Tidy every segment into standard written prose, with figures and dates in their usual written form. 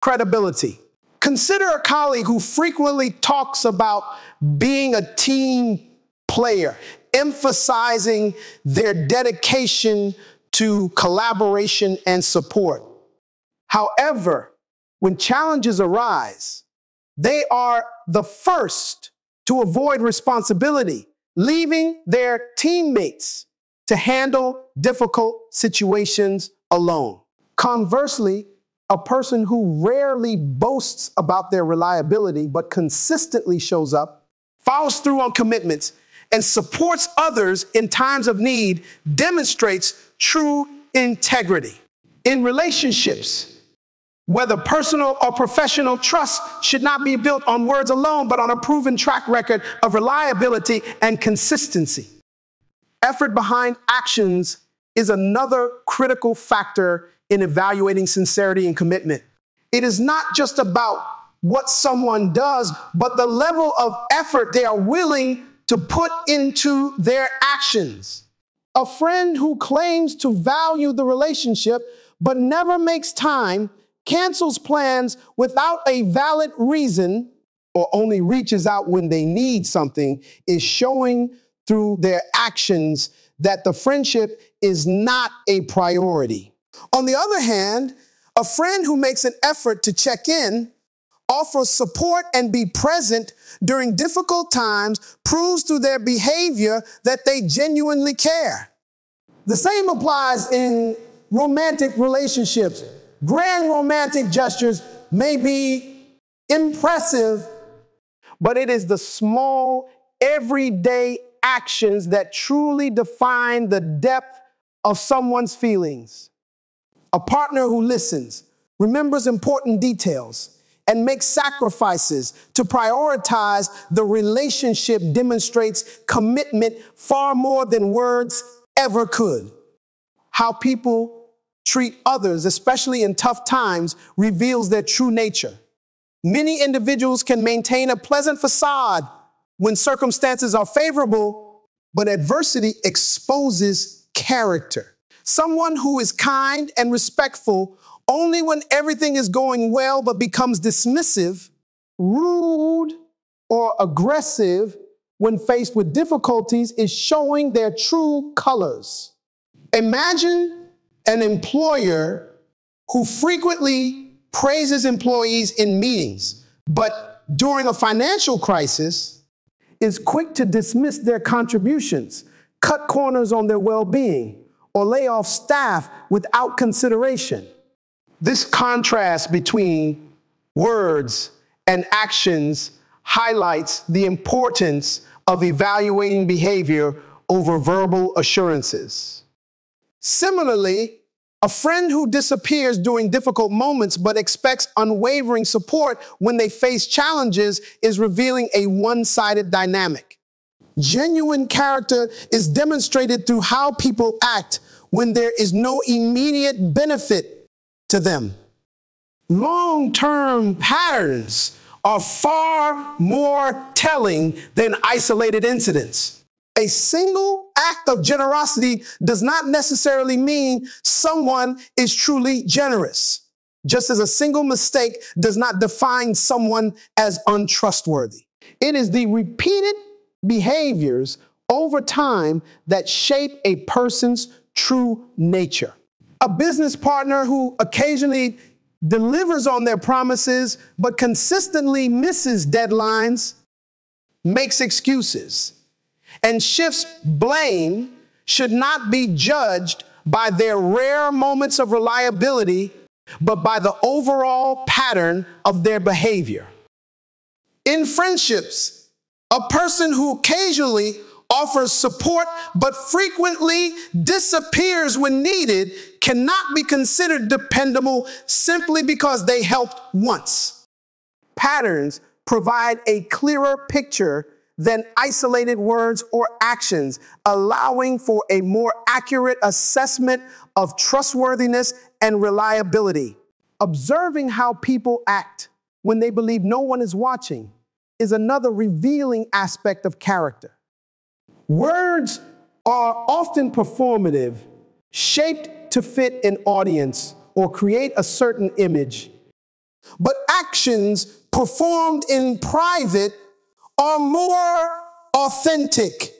credibility. Consider a colleague who frequently talks about being a team player, emphasizing their dedication to collaboration and support. However, when challenges arise, they are the first to avoid responsibility, leaving their teammates to handle difficult situations alone. Conversely, a person who rarely boasts about their reliability but consistently shows up, follows through on commitments, and supports others in times of need demonstrates true integrity. In relationships, whether personal or professional, trust should not be built on words alone, but on a proven track record of reliability and consistency. Effort behind actions is another critical factor in evaluating sincerity and commitment. It is not just about what someone does, but the level of effort they are willing to put into their actions. A friend who claims to value the relationship but never makes time, cancels plans without a valid reason, or only reaches out when they need something, is showing through their actions that the friendship is not a priority. On the other hand, a friend who makes an effort to check in, offer support, and be present during difficult times proves through their behavior that they genuinely care. The same applies in romantic relationships. Grand romantic gestures may be impressive, but it is the small, everyday actions that truly define the depth of someone's feelings. A partner who listens, remembers important details, and makes sacrifices to prioritize the relationship demonstrates commitment far more than words ever could. How people treat others, especially in tough times, reveals their true nature. Many individuals can maintain a pleasant facade when circumstances are favorable, but adversity exposes character. Someone who is kind and respectful only when everything is going well, but becomes dismissive, rude, or aggressive when faced with difficulties is showing their true colors. Imagine an employer who frequently praises employees in meetings, but during a financial crisis is quick to dismiss their contributions, cut corners on their well-being, or lay off staff without consideration. This contrast between words and actions highlights the importance of evaluating behavior over verbal assurances. Similarly, a friend who disappears during difficult moments but expects unwavering support when they face challenges is revealing a one-sided dynamic. Genuine character is demonstrated through how people act when there is no immediate benefit to them. Long-term patterns are far more telling than isolated incidents. A single act of generosity does not necessarily mean someone is truly generous, just as a single mistake does not define someone as untrustworthy. It is the repeated behaviors over time that shape a person's true nature. A business partner who occasionally delivers on their promises but consistently misses deadlines, makes excuses, and shifts blame should not be judged by their rare moments of reliability, but by the overall pattern of their behavior. In friendships, a person who occasionally offers support but frequently disappears when needed cannot be considered dependable simply because they helped once. Patterns provide a clearer picture than isolated words or actions, allowing for a more accurate assessment of trustworthiness and reliability. Observing how people act when they believe no one is watching is another revealing aspect of character. Words are often performative, shaped to fit an audience or create a certain image. but actions performed in private are more authentic.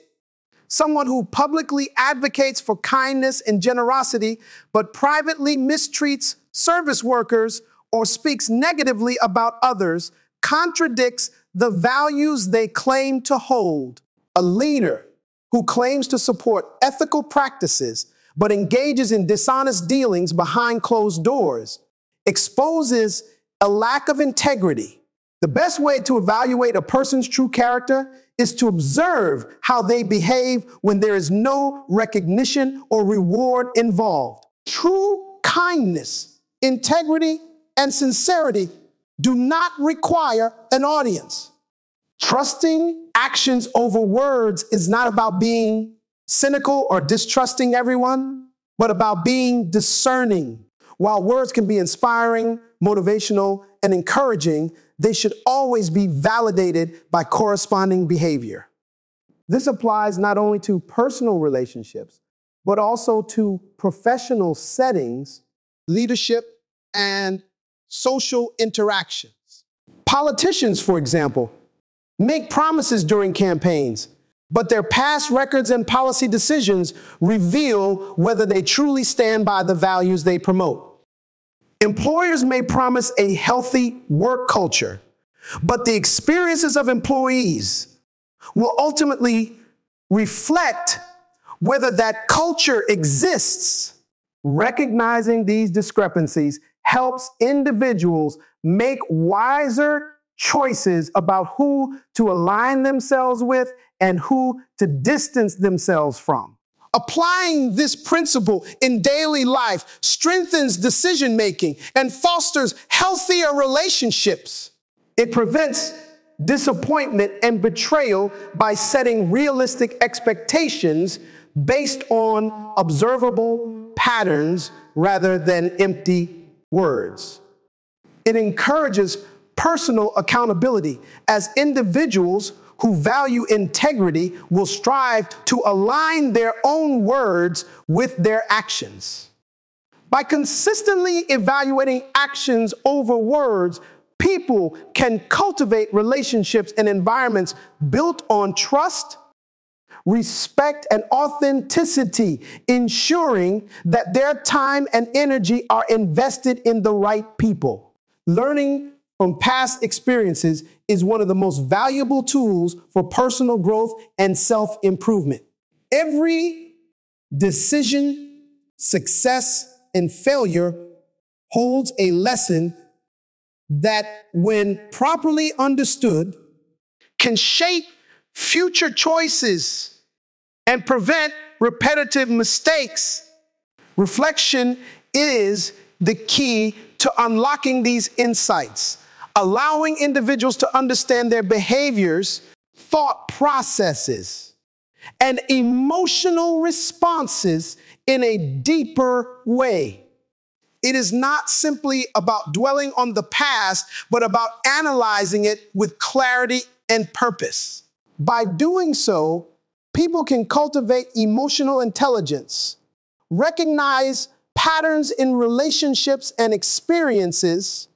Someone who publicly advocates for kindness and generosity, but privately mistreats service workers or speaks negatively about others, contradicts the values they claim to hold. A leader who claims to support ethical practices, but engages in dishonest dealings behind closed doors, exposes a lack of integrity. The best way to evaluate a person's true character is to observe how they behave when there is no recognition or reward involved. True kindness, integrity, and sincerity do not require an audience. Trusting actions over words is not about being cynical or distrusting everyone, but about being discerning. While words can be inspiring, motivational, and encouraging, they should always be validated by corresponding behavior. This applies not only to personal relationships, but also to professional settings, leadership, and social interactions. Politicians, for example, make promises during campaigns, but their past records and policy decisions reveal whether they truly stand by the values they promote. Employers may promise a healthy work culture, but the experiences of employees will ultimately reflect whether that culture exists. Recognizing these discrepancies helps individuals make wiser choices about who to align themselves with and who to distance themselves from. Applying this principle in daily life strengthens decision-making and fosters healthier relationships. It prevents disappointment and betrayal by setting realistic expectations based on observable patterns rather than empty words. It encourages personal accountability, as individuals who value integrity will strive to align their own words with their actions. By consistently evaluating actions over words, people can cultivate relationships and environments built on trust, respect, and authenticity, ensuring that their time and energy are invested in the right people. Learning from past experiences is one of the most valuable tools for personal growth and self-improvement. Every decision, success, and failure holds a lesson that, when properly understood, can shape future choices and prevent repetitive mistakes. Reflection is the key to unlocking these insights, allowing individuals to understand their behaviors, thought processes, and emotional responses in a deeper way. It is not simply about dwelling on the past, but about analyzing it with clarity and purpose. By doing so, people can cultivate emotional intelligence, recognize patterns in relationships and experiences,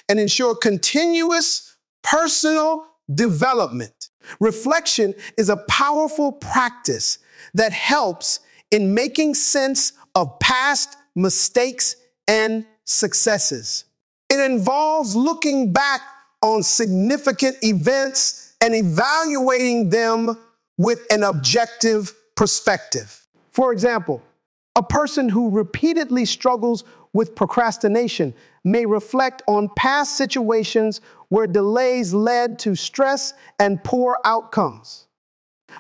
and ensure continuous personal development. Reflection is a powerful practice that helps in making sense of past mistakes and successes. It involves looking back on significant events and evaluating them with an objective perspective. For example, a person who repeatedly struggles with procrastination may reflect on past situations where delays led to stress and poor outcomes.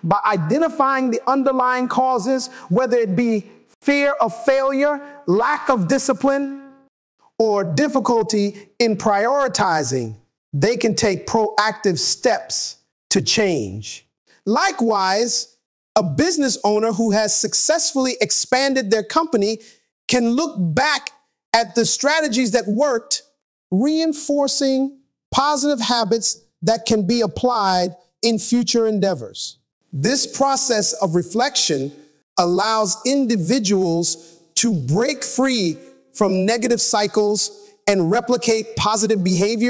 By identifying the underlying causes, whether it be fear of failure, lack of discipline, or difficulty in prioritizing, they can take proactive steps to change. Likewise, a business owner who has successfully expanded their company can look back at the strategies that worked, reinforcing positive habits that can be applied in future endeavors. This process of reflection allows individuals to break free from negative cycles and replicate positive behavior.